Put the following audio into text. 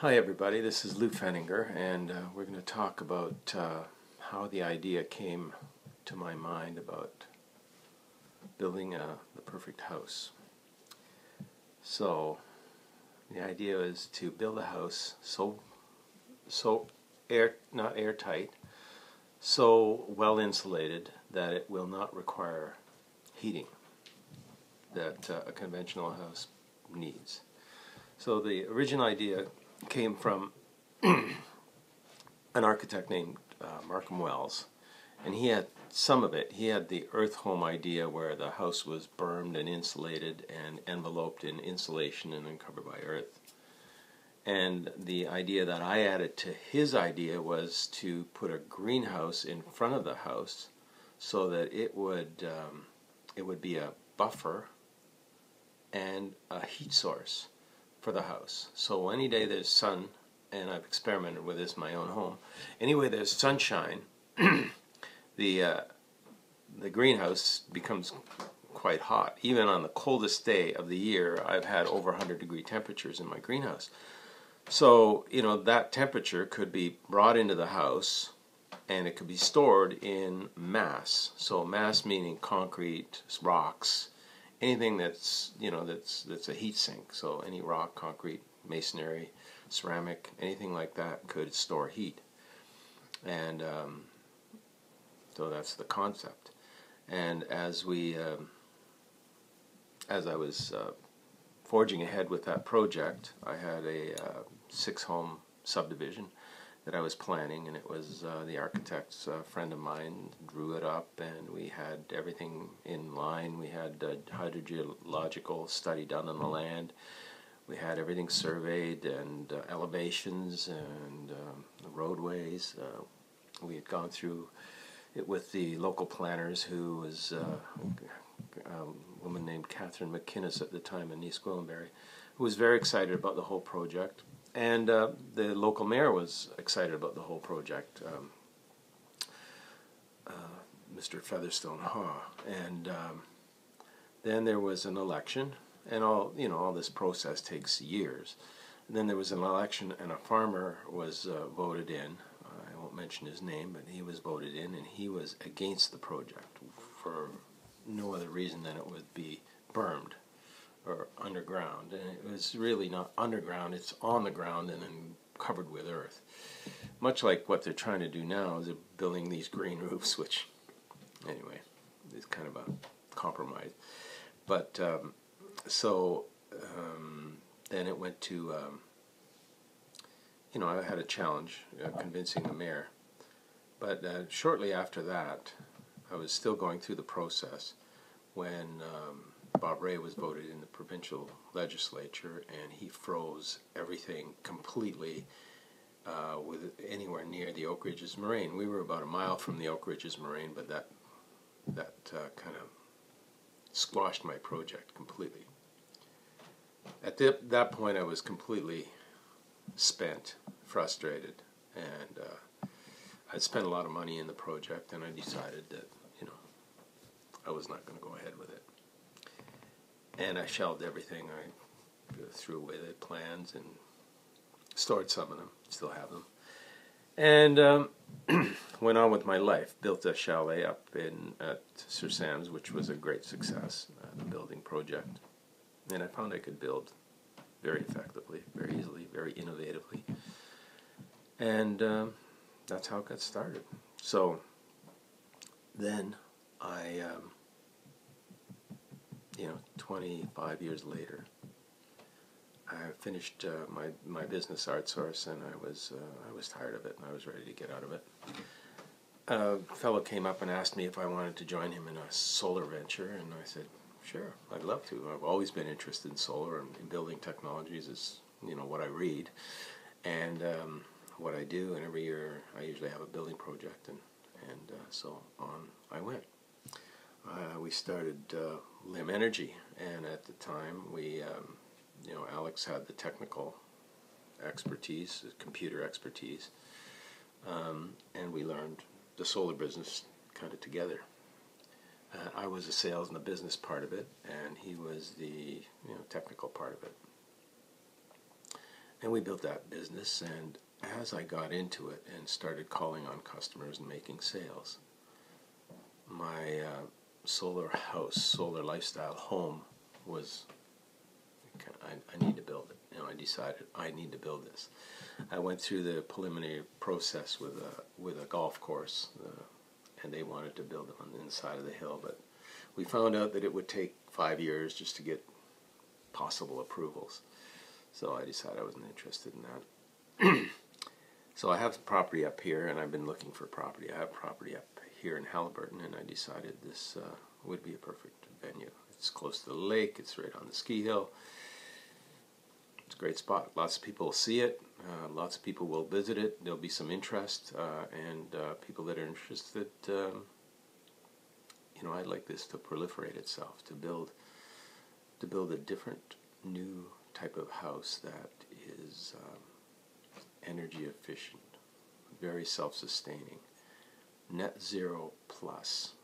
Hi everybody, this is Lou Fenninger, and we're going to talk about how the idea came to my mind about building the perfect house. So the idea is to build a house so not airtight, so well insulated that it will not require heating that a conventional house needs. So the original idea came from an architect named Markham Wells, and he had some of it. He had the earth home idea where the house was bermed and insulated and enveloped in insulation and then covered by earth. And the idea that I added to his idea was to put a greenhouse in front of the house so that it would be a buffer and a heat source for the house. So any day there's sun, and I've experimented with this in my own home, anyway there's sunshine, the greenhouse becomes quite hot. Even on the coldest day of the year, I've had over 100-degree temperatures in my greenhouse. So, you know, that temperature could be brought into the house and it could be stored in mass. So mass meaning concrete, rocks, anything that's, you know, that's a heat sink. So any rock, concrete, masonry, ceramic, anything like that could store heat. And so that's the concept. And as I was forging ahead with that project, I had a 6-home subdivision that I was planning, and it was the architect's friend of mine drew it up, and we had everything in line. We had a hydrogeological study done on the land. We had everything surveyed, and elevations and the roadways. We had gone through it with the local planners, who was a woman named Catherine McInnes at the time in East Gwillimbury, who was very excited about the whole project. And the local mayor was excited about the whole project, Mr. Featherstone Haw. And then there was an election, and all this process takes years. And then there was an election, and a farmer was voted in. I won't mention his name, but he was voted in, and he was against the project for no other reason than it would be bermed or underground. And it was really not underground, it's on the ground and then covered with earth. Much like what they're trying to do now, they're building these green roofs, which, anyway, is kind of a compromise. But, then it went to, I had a challenge convincing the mayor. But shortly after that, I was still going through the process when Bob Ray was voted in the provincial legislature, and he froze everything completely with anywhere near the Oak Ridges Moraine. We were about a mile from the Oak Ridges Moraine, but that kind of squashed my project completely. At that point, I was completely spent, frustrated, and I'd spent a lot of money in the project, and I decided that, I was not going to go ahead with it. And I shelved everything. I threw away the plans and stored some of them, still have them. And went on with my life. Built a chalet up at Sir Sam's, which was a great success, the building project. And I found I could build very effectively, very easily, very innovatively. And that's how it got started. So then I 25 years later, I finished my business ArtSource, and I was tired of it, and I was ready to get out of it. A fellow came up and asked me if I wanted to join him in a solar venture, and I said, sure, I'd love to. I've always been interested in solar, and in building technologies is what I read and what I do, and every year I usually have a building project, and so on I went. We started Lim Energy, and at the time we, Alex had the technical expertise, the computer expertise, and we learned the solar business kind of together. I was the sales and the business part of it, and he was the technical part of it. And we built that business, and as I got into it and started calling on customers and making sales, my solar house, solar lifestyle home was, I need to build it. You know, I decided I need to build this. I went through the preliminary process with a golf course, and they wanted to build it on the inside of the hill, but we found out that it would take 5 years just to get possible approvals. So I decided I wasn't interested in that. So I have property up here, and I've been looking for property. I have property up here in Haliburton, and I decided this would be a perfect venue. It's close to the lake. It's right on the ski hill. It's a great spot. Lots of people will see it. Lots of people will visit it. There'll be some interest, and people that are interested. You know, I'd like this to proliferate itself, to build a different, new type of house that is energy efficient, very self-sustaining, net zero plus.